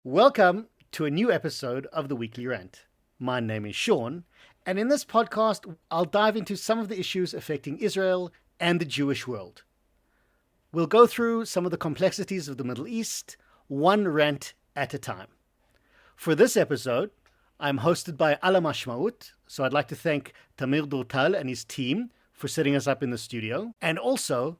Welcome to a new episode of the Weekly Rant. My name is Shaun, and in this podcast, I'll dive into some of the issues affecting Israel and the Jewish world. We'll go through some of the complexities of the Middle East, one rant at a time. For this episode, I'm hosted by Ala Mashmaut, so I'd like to thank Tamir Dortal and his team for setting us up in the studio. And also,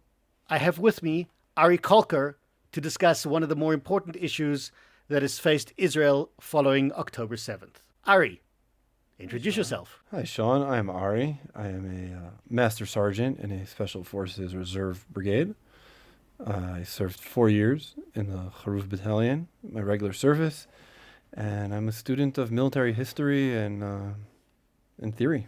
I have with me Ari Kolker to discuss one of the more important issues that has faced Israel following October 7th. Ari, introduce yourself. Hi, Shaun. I am Ari. I am a Master Sergeant in a Special Forces Reserve Brigade. I served 4 years in the Haruf Battalion, my regular service, and I'm a student of military history and theory.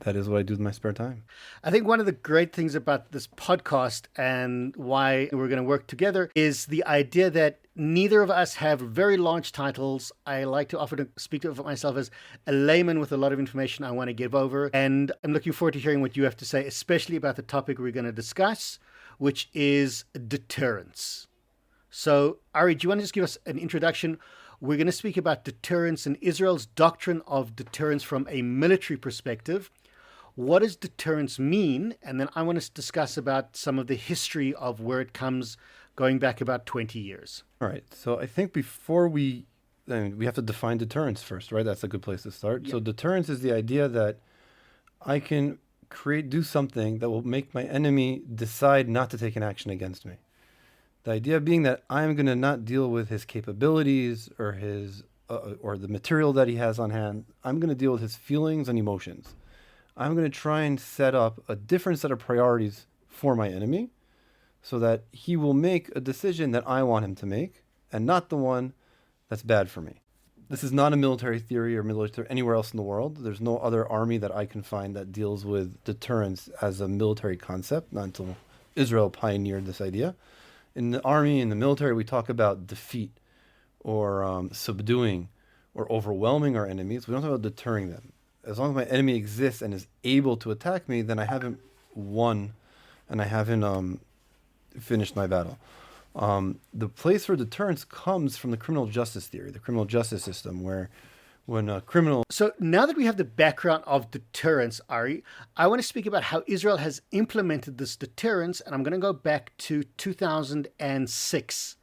That is what I do with my spare time. I think one of the great things about this podcast and why we're going to work together is the idea that neither of us have very large titles. I like to often speak of myself as a layman with a lot of information I want to give over. And I'm looking forward to hearing what you have to say, especially about the topic we're going to discuss, which is deterrence. So, Ari, do you want to just give us an introduction? We're going to speak about deterrence and Israel's doctrine of deterrence from a military perspective. What does deterrence mean? And then I want to discuss about some of the history of where it comes going back about 20 years. All right. So I think before we have to define deterrence first, right? That's a good place to start. Yeah. So deterrence is the idea that I can do something that will make my enemy decide not to take an action against me. The idea being that I'm going to not deal with his capabilities or his or the material that he has on hand. I'm going to deal with his feelings and emotions. I'm going to try and set up a different set of priorities for my enemy so that he will make a decision that I want him to make and not the one that's bad for me. This is not a military theory or military anywhere else in the world. There's no other army that I can find that deals with deterrence as a military concept, not until Israel pioneered this idea. In the army, in the military, we talk about defeat or subduing or overwhelming our enemies. We don't talk about deterring them. As long as my enemy exists and is able to attack me, then I haven't won and I haven't finished my battle. The place for deterrence comes from the criminal justice theory, the criminal justice system, where when a criminal... So now that we have the background of deterrence, Ari, I want to speak about how Israel has implemented this deterrence, and I'm going to go back to 2006,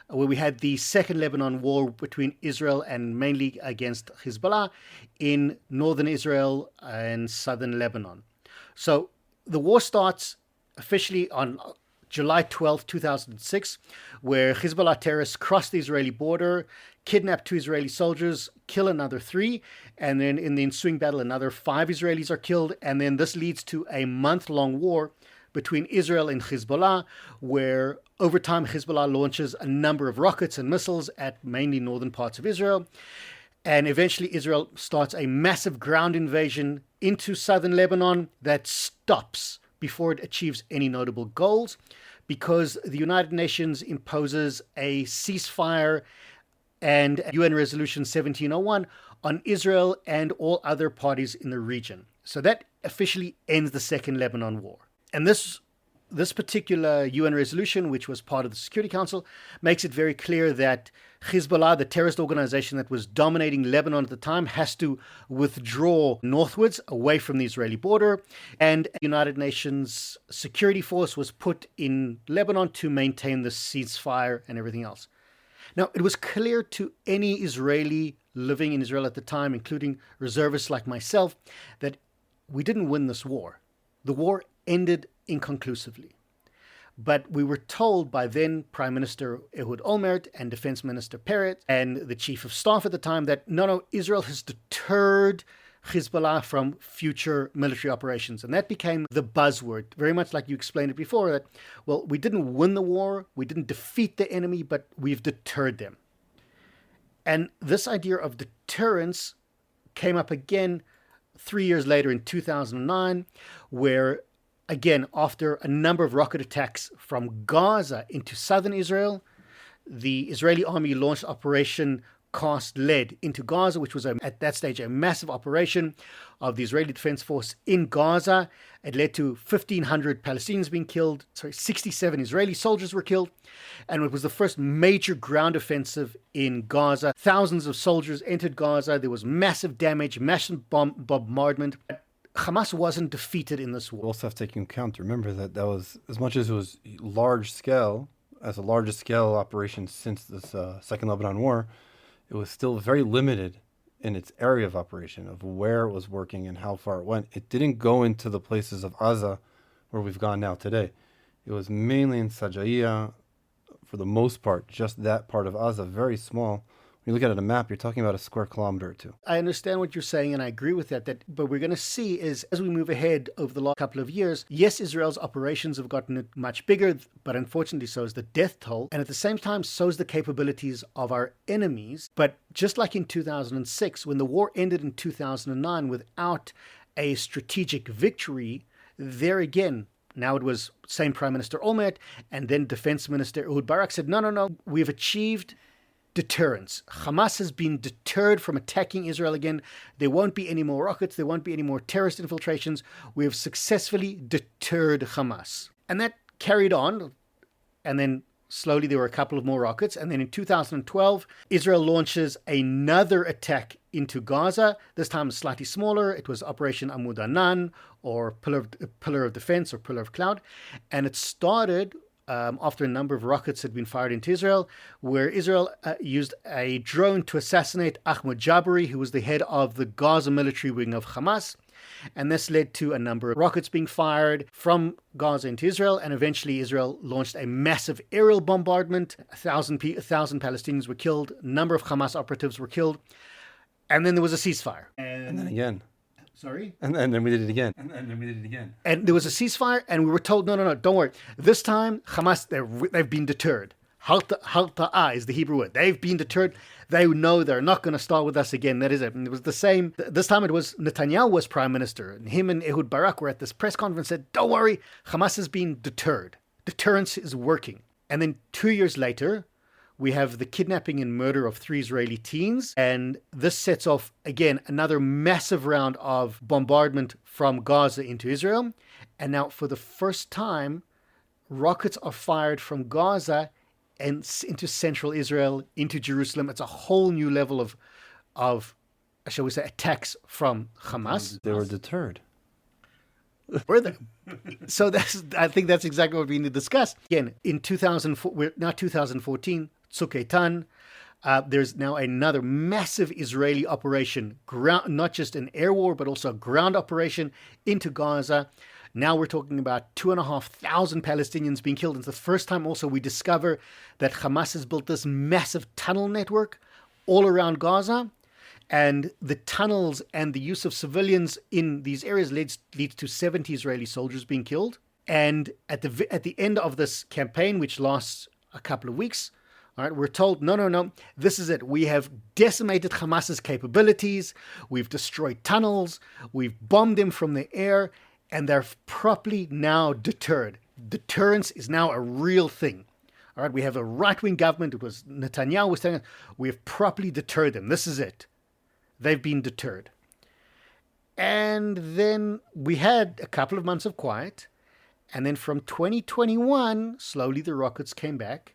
where we had the Second Lebanon War between Israel and mainly against Hezbollah in northern Israel and southern Lebanon. So the war starts officially on July 12, 2006, where Hezbollah terrorists cross the Israeli border, kidnap 2 Israeli soldiers, kill another 3, and then in the ensuing battle, another 5 Israelis are killed. And then this leads to a month-long war between Israel and Hezbollah, where over time Hezbollah launches a number of rockets and missiles at mainly northern parts of Israel. And eventually Israel starts a massive ground invasion into southern Lebanon that stops before it achieves any notable goals, because the United Nations imposes a ceasefire and UN Resolution 1701 on Israel and all other parties in the region. So that officially ends the Second Lebanon War. And this particular UN resolution, which was part of the Security Council, makes it very clear that Hezbollah, the terrorist organization that was dominating Lebanon at the time, has to withdraw northwards away from the Israeli border. And the United Nations security force was put in Lebanon to maintain the ceasefire and everything else. Now, it was clear to any Israeli living in Israel at the time, including reservists like myself, that we didn't win this war. The war ended inconclusively. But we were told by then Prime Minister Ehud Olmert and Defense Minister Peretz and the Chief of Staff at the time that no, Israel has deterred Hezbollah from future military operations. And that became the buzzword, very much like you explained it before, that, well, we didn't win the war, we didn't defeat the enemy, but we've deterred them. And this idea of deterrence came up again 3 years later in 2009, where, again, after a number of rocket attacks from Gaza into southern Israel, the Israeli army launched Operation cast lead into Gaza, which was at that stage a massive operation of the Israeli Defense Force in Gaza. It led to 1,500 Palestinians being killed. 67 Israeli soldiers were killed. And it was the first major ground offensive in Gaza. Thousands of soldiers entered Gaza. There was massive damage, massive bombardment. Hamas wasn't defeated in this war. We also have to take into account, remember that was, as much as it was large scale, as the largest scale operation since this Second Lebanon War, it was still very limited in its area of operation, of where it was working and how far it went. It didn't go into the places of Gaza where we've gone now today. It was mainly in Sajaiya, for the most part, just that part of Gaza, very small. When you look at a map, you're talking about a square kilometer or two. I understand what you're saying, and I agree with that. But we're going to see is, as we move ahead over the last couple of years, yes, Israel's operations have gotten much bigger, but unfortunately so is the death toll. And at the same time, so is the capabilities of our enemies. But just like in 2006, when the war ended in 2009 without a strategic victory, there again, now it was same Prime Minister Olmert, and then Defense Minister Ehud Barak said, no, we've achieved deterrence. Hamas has been deterred from attacking Israel again. There won't be any more rockets. There won't be any more terrorist infiltrations. We have successfully deterred Hamas. And that carried on. And then slowly there were a couple of more rockets. And then in 2012, Israel launches another attack into Gaza. This time slightly smaller. It was Operation Amud Anan, or Pillar of Defense, or Pillar of Cloud. And it started after a number of rockets had been fired into Israel, where Israel used a drone to assassinate Ahmed Jabari, who was the head of the Gaza military wing of Hamas. And this led to a number of rockets being fired from Gaza into Israel, and eventually Israel launched a massive aerial bombardment. 1,000 Palestinians were killed, a number of Hamas operatives were killed, and then there was a ceasefire. And then again. Sorry? And then we did it again. And there was a ceasefire, and we were told, no, don't worry. This time, Hamas, they've been deterred. Halta'ah is the Hebrew word. They've been deterred. They know they're not going to start with us again. That is it. And it was the same. This time it was Netanyahu was prime minister, and him and Ehud Barak were at this press conference and said, don't worry, Hamas has been deterred. Deterrence is working. And then 2 years later, we have the kidnapping and murder of 3 Israeli teens. And this sets off, again, another massive round of bombardment from Gaza into Israel. And now, for the first time, rockets are fired from Gaza and into central Israel, into Jerusalem. It's a whole new level of shall we say, attacks from Hamas. They were deterred. Were they? So I think that's exactly what we need to discuss. Again, in 2004, we're now 2014, Tzuk Eitan. There's now another massive Israeli operation, not just an air war, but also a ground operation into Gaza. Now we're talking about 2,500 Palestinians being killed. It's the first time also we discover that Hamas has built this massive tunnel network all around Gaza. And the tunnels and the use of civilians in these areas leads to 70 Israeli soldiers being killed. And at the end of this campaign, which lasts a couple of weeks, all right, we're told, no, this is it. We have decimated Hamas's capabilities. We've destroyed tunnels. We've bombed them from the air. And they're properly now deterred. Deterrence is now a real thing. All right, we have a right-wing government. It was Netanyahu was saying, we have properly deterred them. This is it. They've been deterred. And then we had a couple of months of quiet. And then from 2021, slowly the rockets came back.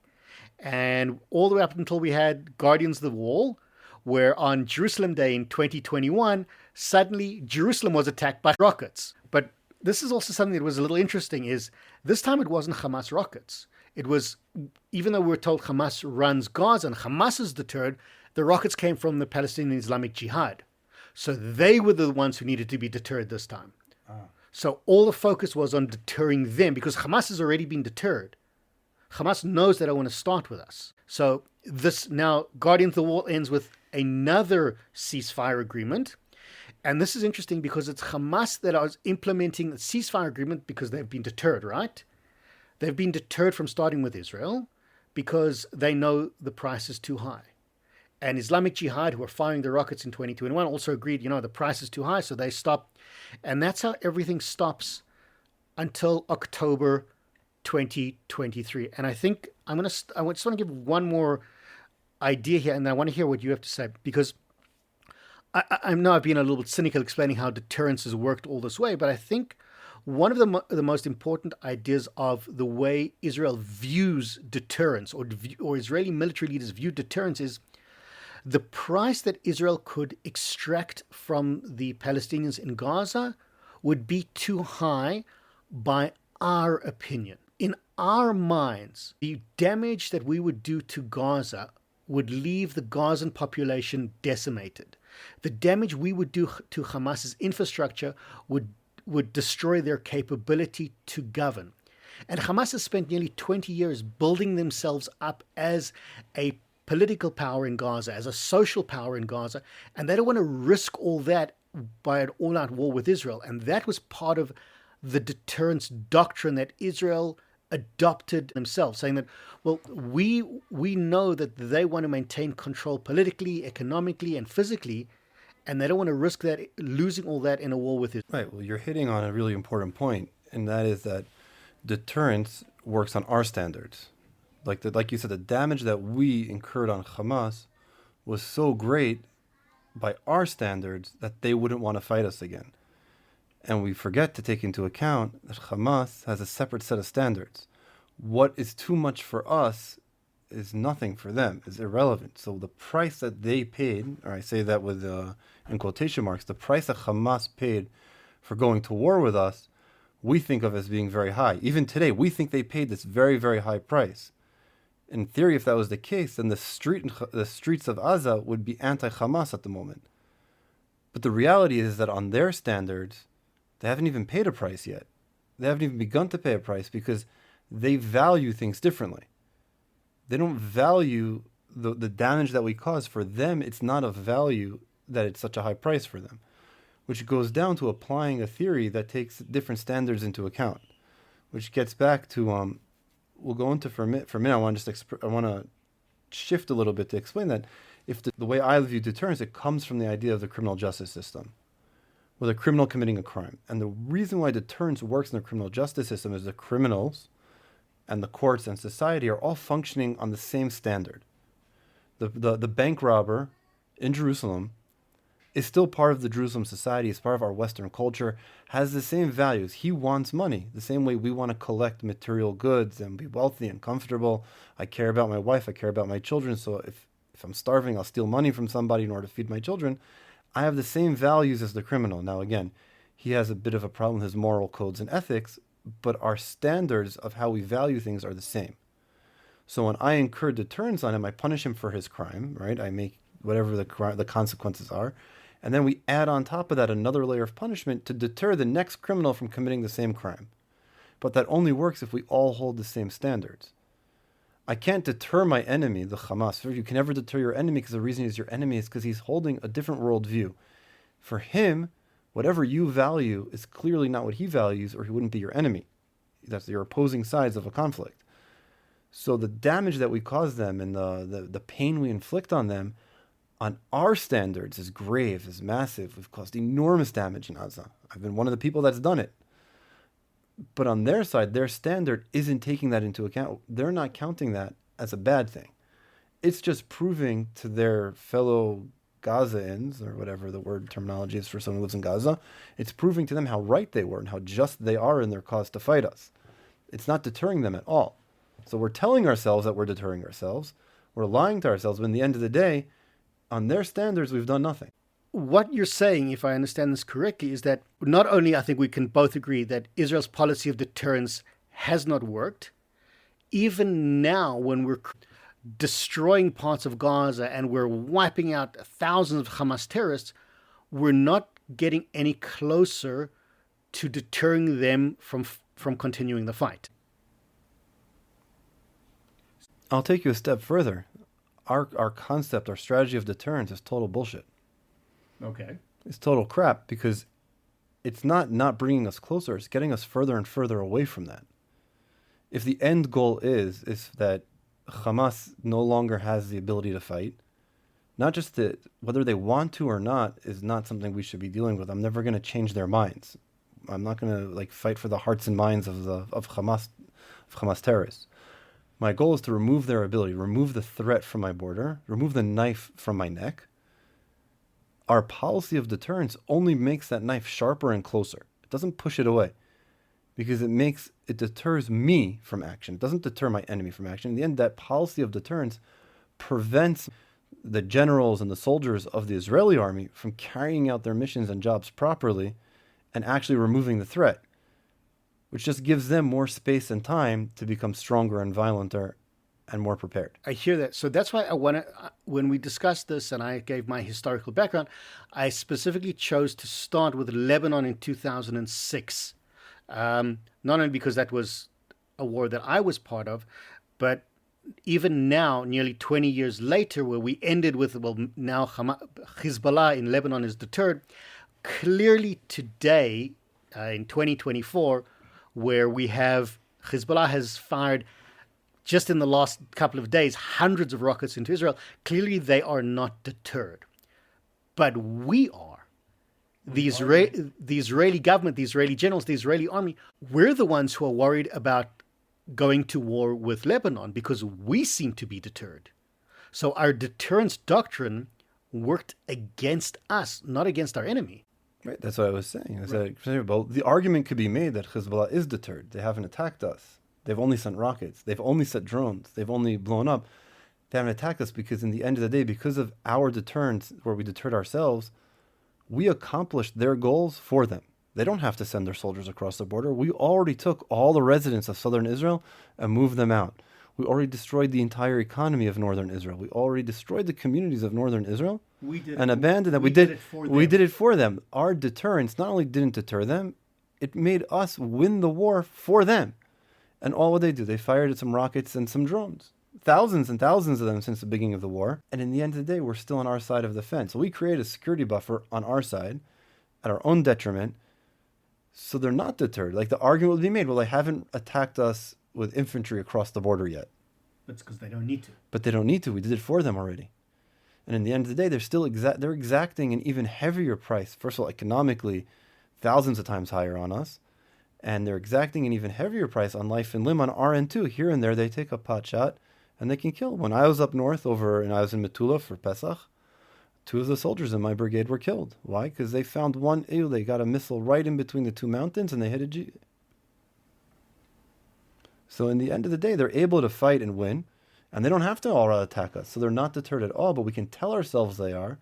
And all the way up until we had Guardians of the Wall, where on Jerusalem Day in 2021, suddenly Jerusalem was attacked by rockets. But this is also something that was a little interesting, is this time it wasn't Hamas rockets. It was, even though we were told Hamas runs Gaza and Hamas is deterred, the rockets came from the Palestinian Islamic Jihad. So they were the ones who needed to be deterred this time. So all the focus was on deterring them, because Hamas has already been deterred. Hamas knows they don't want to start with us. So this now, Guardians of the Wall ends with another ceasefire agreement. And this is interesting because it's Hamas that is implementing the ceasefire agreement because they've been deterred, right? They've been deterred from starting with Israel because they know the price is too high. And Islamic Jihad, who were firing the rockets in 2021, also agreed, the price is too high, so they stopped. And that's how everything stops until October 2023. And I think I just want to give one more idea here, and I want to hear what you have to say, because I know I've been a little bit cynical explaining how deterrence has worked all this way, but I think one of the most important ideas of the way Israel views deterrence, or Israeli military leaders view deterrence, is the price that Israel could extract from the Palestinians in Gaza would be too high by our opinion. In our minds, the damage that we would do to Gaza would leave the Gazan population decimated. The damage we would do to Hamas's infrastructure would destroy their capability to govern. And Hamas has spent nearly 20 years building themselves up as a political power in Gaza, as a social power in Gaza, and they don't want to risk all that by an all-out war with Israel. And that was part of the deterrence doctrine that Israel adopted themselves, saying that, well, we know that they want to maintain control politically, economically, and physically, and they don't want to risk that, losing all that in a war with Israel. Right. Well, you're hitting on a really important point, and that is that deterrence works on our standards. Like you said, the damage that we incurred on Hamas was so great by our standards that they wouldn't want to fight us again. And we forget to take into account that Hamas has a separate set of standards. What is too much for us is nothing for them, is irrelevant. So the price that they paid, or I say that with in quotation marks, the price that Hamas paid for going to war with us, we think of as being very high. Even today, we think they paid this very, very high price. In theory, if that was the case, then the streets of Gaza would be anti-Hamas at the moment. But the reality is that on their standards, they haven't even paid a price yet. They haven't even begun to pay a price because they value things differently. They don't value the damage that we cause. For them, it's not of value that it's such a high price for them, which goes down to applying a theory that takes different standards into account, which gets back to, we'll go into for a minute. I want to shift a little bit to explain that if the way I view deterrence, it comes from the idea of the criminal justice system, with a criminal committing a crime. And the reason why deterrence works in the criminal justice system is the criminals and the courts and society are all functioning on the same standard. The bank robber in Jerusalem is still part of the Jerusalem society, is part of our Western culture, has the same values. He wants money, the same way we want to collect material goods and be wealthy and comfortable. I care about my wife, I care about my children, so if I'm starving, I'll steal money from somebody in order to feed my children. I have the same values as the criminal. Now again, he has a bit of a problem with his moral codes and ethics, but our standards of how we value things are the same. So when I incur deterrence on him, I punish him for his crime, right? I make whatever the consequences are. And then we add on top of that another layer of punishment to deter the next criminal from committing the same crime. But that only works if we all hold the same standards. I can't deter my enemy, the Hamas. You can never deter your enemy because the reason he's your enemy is because he's holding a different worldview. For him, whatever you value is clearly not what he values, or he wouldn't be your enemy. That's your opposing sides of a conflict. So the damage that we cause them and the pain we inflict on them, on our standards, is grave, is massive. We've caused enormous damage in Gaza. I've been one of the people that's done it. But on their side, their standard isn't taking that into account. They're not counting that as a bad thing. It's just proving to their fellow Gazaans, or whatever the word terminology is for someone who lives in Gaza, it's proving to them how right they were and how just they are in their cause to fight us. It's not deterring them at all. So we're telling ourselves that we're deterring ourselves. We're lying to ourselves, but in the end of the day, on their standards, we've done nothing. What you're saying, if I understand this correctly, is that not only I think we can both agree that Israel's policy of deterrence has not worked, even now when we're destroying parts of Gaza and we're wiping out thousands of Hamas terrorists, we're not getting any closer to deterring them from continuing the fight. I'll take you a step further. Our concept, our strategy of deterrence is total bullshit. Okay. It's total crap because it's not bringing us closer. It's getting us further and further away from that. If the end goal is that Hamas no longer has the ability to fight, not just that whether they want to or not is not something we should be dealing with. I'm never going to change their minds. I'm not going to fight for the hearts and minds of Hamas terrorists. My goal is to remove their ability, remove the threat from my border, remove the knife from my neck. Our policy of deterrence only makes that knife sharper and closer. It doesn't push it away because it deters me from action. It doesn't deter my enemy from action. In the end, that policy of deterrence prevents the generals and the soldiers of the Israeli army from carrying out their missions and jobs properly and actually removing the threat, which just gives them more space and time to become stronger and violenter and more prepared. I hear that. So that's why I want to, when we discussed this and I gave my historical background, I specifically chose to start with Lebanon in 2006. Not only because that was a war that I was part of, but even now, nearly 20 years later, where we ended with, well, now Hezbollah in Lebanon is deterred, clearly today, in 2024, where we have Hezbollah has fired just in the last couple of days hundreds of rockets into Israel. Clearly, they are not deterred, but we are. The Israeli government, the Israeli generals, the Israeli army, we're the ones who are worried about going to war with Lebanon because we seem to be deterred. So our deterrence doctrine worked against us, not against our enemy. Right, that's what I was saying. The argument could be made that Hezbollah is deterred. They haven't attacked us. They've only sent rockets. They've only sent drones. They've only blown up. They haven't attacked us because in the end of the day, because of our deterrence, where we deterred ourselves, we accomplished their goals for them. They don't have to send their soldiers across the border. We already took all the residents of southern Israel and moved them out. We already destroyed the entire economy of northern Israel. We already destroyed the communities of northern Israel and abandoned them. We did it for them. Our deterrence not only didn't deter them, it made us win the war for them. And all what they do, they fired at some rockets and some drones. Thousands and thousands of them since the beginning of the war. And in the end of the day, we're still on our side of the fence. So we create a security buffer on our side at our own detriment. So they're not deterred. Like the argument would be made, well, they haven't attacked us with infantry across the border yet. That's because they don't need to. But they don't need to. We did it for them already. And in the end of the day, they're still they're exacting an even heavier price. First of all, economically, thousands of times higher on us. And they're exacting an even heavier price on life and limb on our end too. Here and there, they take a pot shot and they can kill. When I was up north and I was in Metula for Pesach, 2 of the soldiers in my brigade were killed. Why? Because they found they got a missile right in between the 2 mountains and they hit a So in the end of the day, they're able to fight and win, and they don't have to all attack us. So they're not deterred at all, but we can tell ourselves they are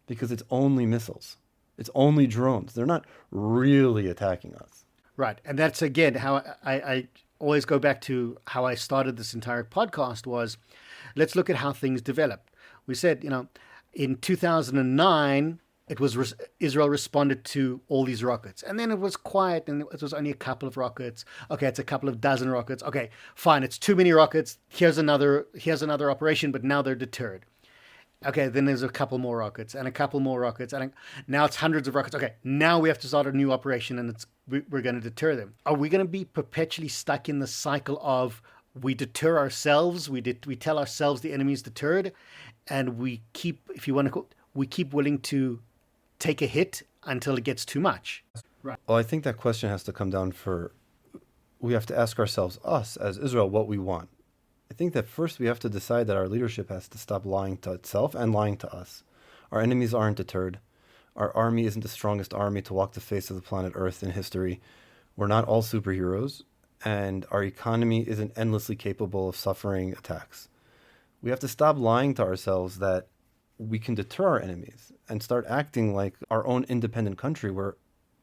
because it's only missiles. It's only drones. They're not really attacking us. Right. And that's, again, how I always go back to how I started this entire podcast was, let's look at how things developed. We said, in 2009, Israel responded to all these rockets. And then it was quiet and it was only a couple of rockets. Okay, it's a couple of dozen rockets. Okay, fine, it's too many rockets. Here's another operation, but now they're deterred. Okay, then there's a couple more rockets and a couple more rockets. And now it's hundreds of rockets. Okay, now we have to start a new operation and we're going to deter them. Are we going to be perpetually stuck in the cycle of we deter ourselves, we tell ourselves the enemy is deterred, and we keep, if you want to call it, we keep willing to take a hit until it gets too much? Right. Well, I think that question has to come down we have to ask ourselves, us as Israel, what we want. I think that first we have to decide that our leadership has to stop lying to itself and lying to us. Our enemies aren't deterred. Our army isn't the strongest army to walk the face of the planet Earth in history. We're not all superheroes, and our economy isn't endlessly capable of suffering attacks. We have to stop lying to ourselves that we can deter our enemies and start acting like our own independent country where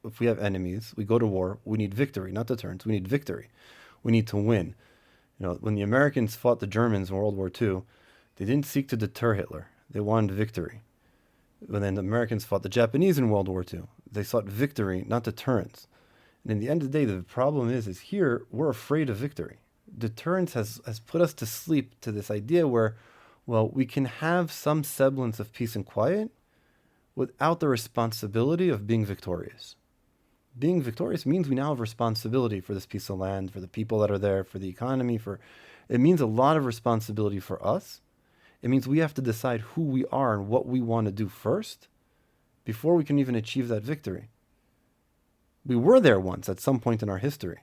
if we have enemies, we go to war, we need victory, not deterrence. We need victory. We need to win. When the Americans fought the Germans in World War II, they didn't seek to deter Hitler. They wanted victory. When then the Americans fought the Japanese in World War II, they sought victory, not deterrence. And in the end of the day, the problem is here, we're afraid of victory. Deterrence has put us to sleep to this idea where, well, we can have some semblance of peace and quiet without the responsibility of being victorious. Being victorious means we now have responsibility for this piece of land, for the people that are there, for the economy. It means a lot of responsibility for us. It means we have to decide who we are and what we want to do first before we can even achieve that victory. We were there once at some point in our history,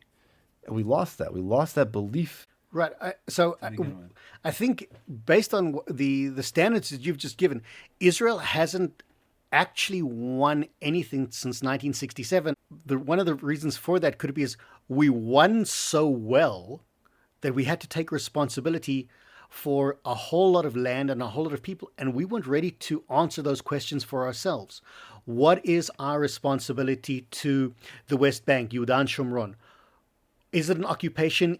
and we lost that. We lost that belief. Right. to begin with. I think based on the standards that you've just given, Israel hasn't actually won anything since 1967. One of the reasons for that could be is we won so well that we had to take responsibility for a whole lot of land and a whole lot of people, and we weren't ready to answer those questions for ourselves. What is our responsibility to the West Bank, Yehuda and Shomron? Is it an occupation?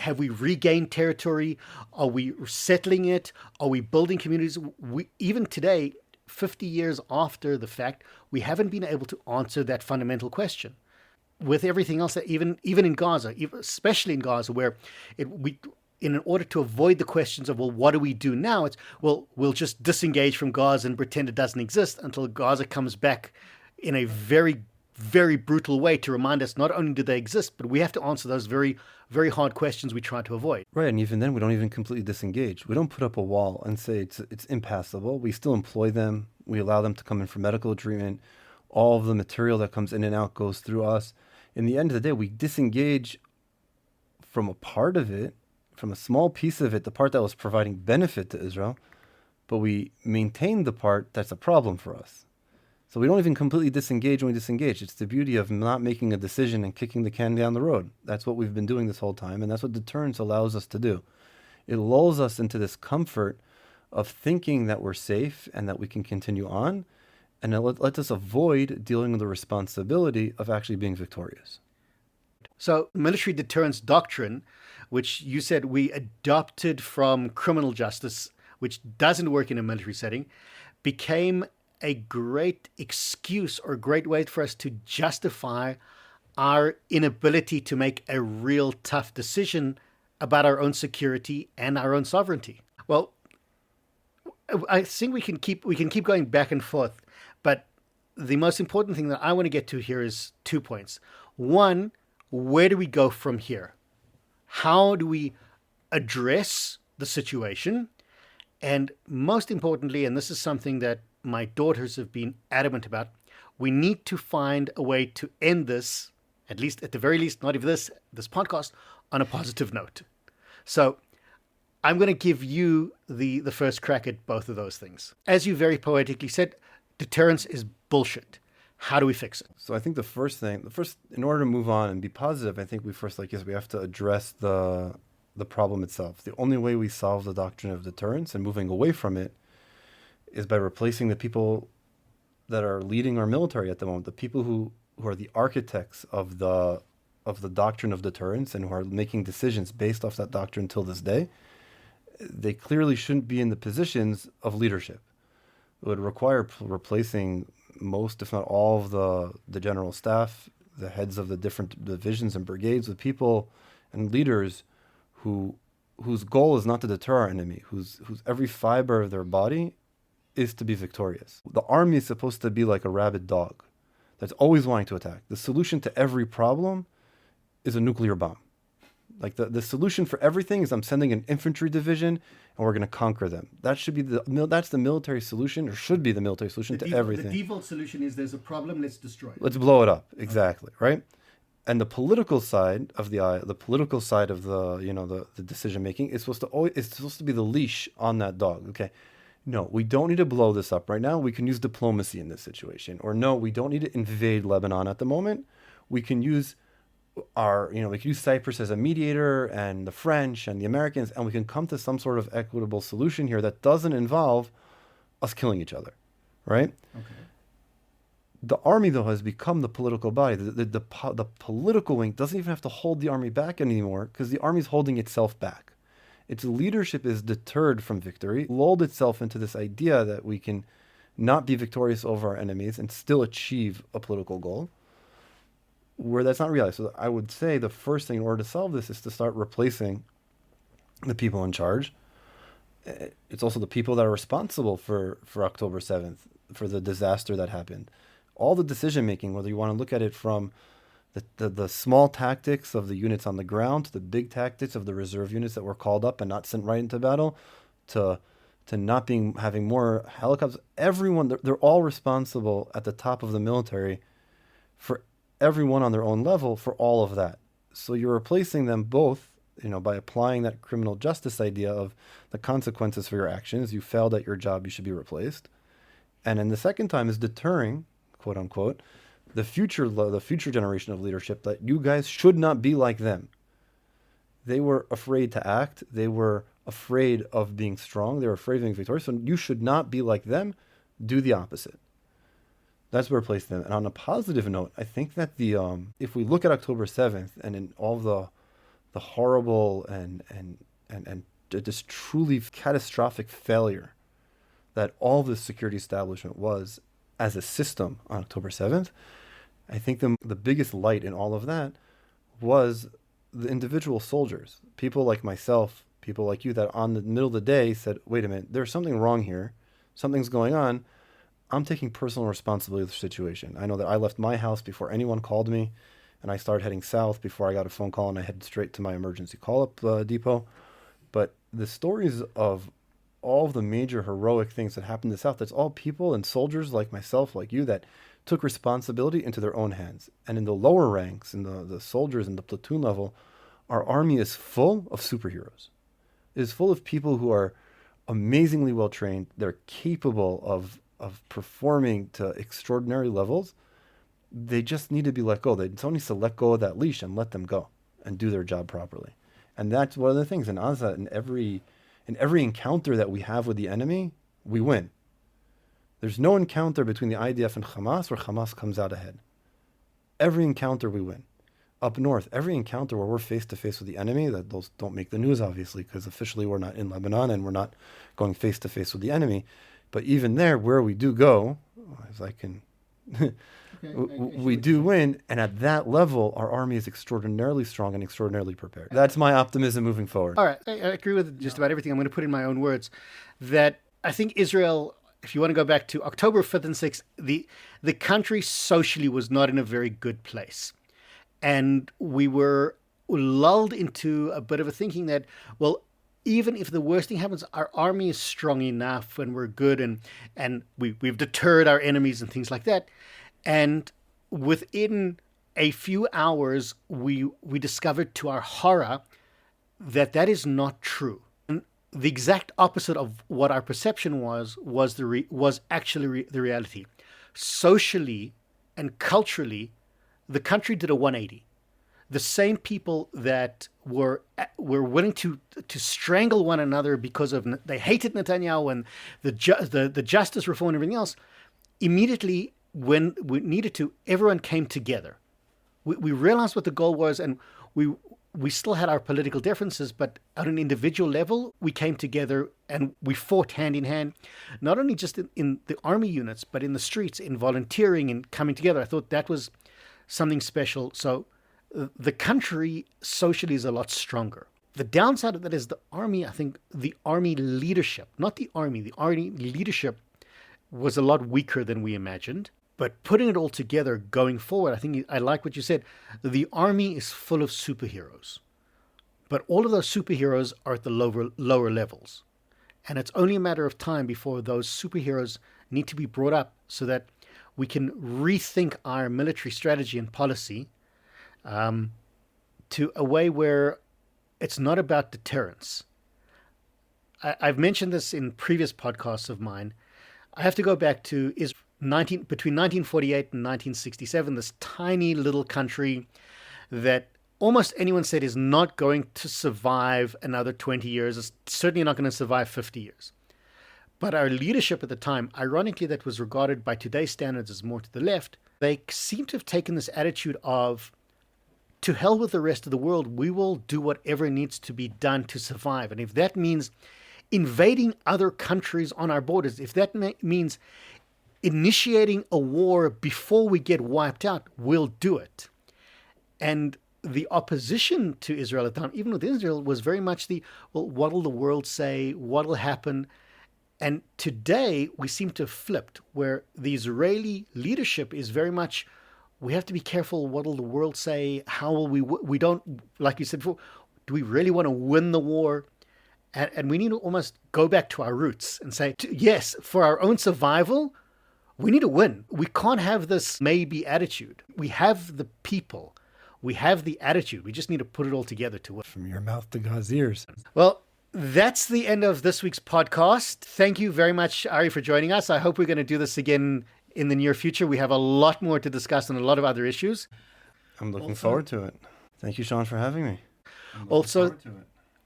Have we regained territory? Are we settling it? Are we building communities? Even today, 50 years after the fact, we haven't been able to answer that fundamental question. With everything else, that even in Gaza, especially in Gaza, where we in order to avoid the questions of, well, what do we do now? It's, well, we'll just disengage from Gaza and pretend it doesn't exist until Gaza comes back in a very, very brutal way to remind us not only do they exist, but we have to answer those very, very hard questions we try to avoid. Right, and even then, we don't even completely disengage. We don't put up a wall and say it's impassable. We still employ them. We allow them to come in for medical treatment. All of the material that comes in and out goes through us. In the end of the day, we disengage from a part of it, from a small piece of it, the part that was providing benefit to Israel, but we maintain the part that's a problem for us. So we don't even completely disengage when we disengage. It's the beauty of not making a decision and kicking the can down the road. That's what we've been doing this whole time, and that's what deterrence allows us to do. It lulls us into this comfort of thinking that we're safe and that we can continue on, and it lets us avoid dealing with the responsibility of actually being victorious. So military deterrence doctrine, which you said we adopted from criminal justice, which doesn't work in a military setting, became a great excuse or a great way for us to justify our inability to make a real tough decision about our own security and our own sovereignty. Well, I think we can keep going back and forth, but the most important thing that I want to get to here is 2 points. One, where do we go from here? How do we address the situation? And most importantly, and this is something that my daughters have been adamant about, we need to find a way to end this, at the very least, not even this podcast, on a positive note. So I'm going to give you the first crack at both of those things. As you very poetically said, deterrence is bullshit. How do we fix it? So I think in order to move on and be positive, I think we have to address the problem itself. The only way we solve the doctrine of deterrence and moving away from it is by replacing the people that are leading our military at the moment, the people who are the architects of the doctrine of deterrence and who are making decisions based off that doctrine till this day. They clearly shouldn't be in the positions of leadership. It would require replacing most, if not all, of the general staff, the heads of the different divisions and brigades, with people and leaders whose goal is not to deter our enemy, whose every fiber of their body is to be victorious. The army is supposed to be like a rabid dog that's always wanting to attack. The solution to every problem is a nuclear bomb. Like the solution for everything is I'm sending an infantry division and we're going to conquer them. That's the military solution, or should be the military solution to everything. The default solution is there's a problem, let's destroy it. Let's blow it up. Exactly, right? And the political side of the decision making is supposed to be the leash on that dog. Okay, no, we don't need to blow this up right now. We can use diplomacy in this situation. Or no, we don't need to invade Lebanon at the moment. We can use Cyprus as a mediator and the French and the Americans, and we can come to some sort of equitable solution here that doesn't involve us killing each other, right? Okay. The army, though, has become the political body. The political wing doesn't even have to hold the army back anymore because the army is holding itself back. Its leadership is deterred from victory, lulled itself into this idea that we can not be victorious over our enemies and still achieve a political goal, where that's not reality. So I would say the first thing in order to solve this is to start replacing the people in charge. It's also the people that are responsible for October 7th, for the disaster that happened. All the decision making, whether you want to look at it from the small tactics of the units on the ground to the big tactics of the reserve units that were called up and not sent right into battle, to not having more helicopters. Everyone, they're all responsible at the top of the military for everyone on their own level for all of that. So you're replacing them both by applying that criminal justice idea of the consequences for your actions. You failed at your job, you should be replaced. And then the second time is deterring, quote unquote, the future generation of leadership, that you guys should not be like them. They were afraid to act. They were afraid of being strong. They were afraid of being victorious. So you should not be like them. Do the opposite. That's where I place them. And on a positive note, I think that if we look at October 7th and in all the horrible and just truly catastrophic failure that all the security establishment was as a system on October 7th, I think the biggest light in all of that was the individual soldiers, people like myself, people like you, that on the middle of the day said, wait a minute, there's something wrong here. Something's going on. I'm taking personal responsibility of the situation. I know that I left my house before anyone called me, and I started heading south before I got a phone call, and I headed straight to my emergency call-up depot. But the stories of all of the major heroic things that happened in the South, that's all people and soldiers like myself, like you, that took responsibility into their own hands. And in the lower ranks, in the soldiers in the platoon level, our army is full of superheroes. It is full of people who are amazingly well trained. They're capable of performing to extraordinary levels. They just need to be let go. Someone needs to let go of that leash and let them go and do their job properly. And that's one of the things in Gaza. In every encounter that we have with the enemy, we win. There's no encounter between the IDF and Hamas where Hamas comes out ahead. Every encounter we win. Up north, every encounter where we're face-to-face with the enemy, those don't make the news, obviously, because officially we're not in Lebanon and we're not going face-to-face with the enemy. But even there, where we do go, as I can... we do win, and at that level, our army is extraordinarily strong and extraordinarily prepared. That's my optimism moving forward. All right, I agree with just about everything. I'm going to put in my own words that I think Israel, if you want to go back to October 5th and 6th, the country socially was not in a very good place. And we were lulled into a bit of a thinking that, well, even if the worst thing happens, our army is strong enough and we're good and we've deterred our enemies and things like that. And within a few hours, we discovered to our horror that is not true. And the exact opposite of what our perception was actually the reality. Socially and culturally, the country did a 180. The same people that were willing to strangle one another because of they hated Netanyahu and the justice reform and everything else, immediately when we needed to, everyone came together. We realized what the goal was, and we still had our political differences, but at an individual level, we came together and we fought hand in hand, not only just in the army units, but in the streets, in volunteering and coming together. I thought that was something special. So the country socially is a lot stronger. The downside of that is the army, I think the army leadership, not the army leadership was a lot weaker than we imagined. But putting it all together going forward, I like what you said. The army is full of superheroes. But all of those superheroes are at the lower levels. And it's only a matter of time before those superheroes need to be brought up so that we can rethink our military strategy and policy to a way where it's not about deterrence. I've mentioned this in previous podcasts of mine. I have to go back to between 1948 and 1967, this tiny little country that almost anyone said is not going to survive another 20 years. It's certainly not going to survive 50 years. But our leadership at the time, ironically, that was regarded by today's standards as more to the left, they seem to have taken this attitude of, to hell with the rest of the world, we will do whatever needs to be done to survive. And if that means invading other countries on our borders, if that means initiating a war before we get wiped out, we'll do it. And the opposition to Israel at the time, even with Israel, was very much what will the world say? What will happen? And today we seem to have flipped, where the Israeli leadership is very much, we have to be careful. What will the world say? How will we don't, like you said before, do we really want to win the war? And we need to almost go back to our roots and say, yes, for our own survival, we need to win. We can't have this maybe attitude. We have the people. We have the attitude. We just need to put it all together to work. From your mouth to God's ears. Well, that's the end of this week's podcast. Thank you very much, Ari, for joining us. I hope we're going to do this again in the near future. We have a lot more to discuss and a lot of other issues. I'm looking forward to it. Thank you, Shaun, for having me.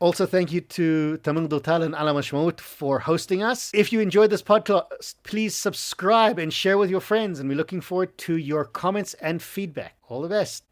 Also, thank you to Tamil Dotal and Ala Mashmaut for hosting us. If you enjoyed this podcast, please subscribe and share with your friends. And we're looking forward to your comments and feedback. All the best.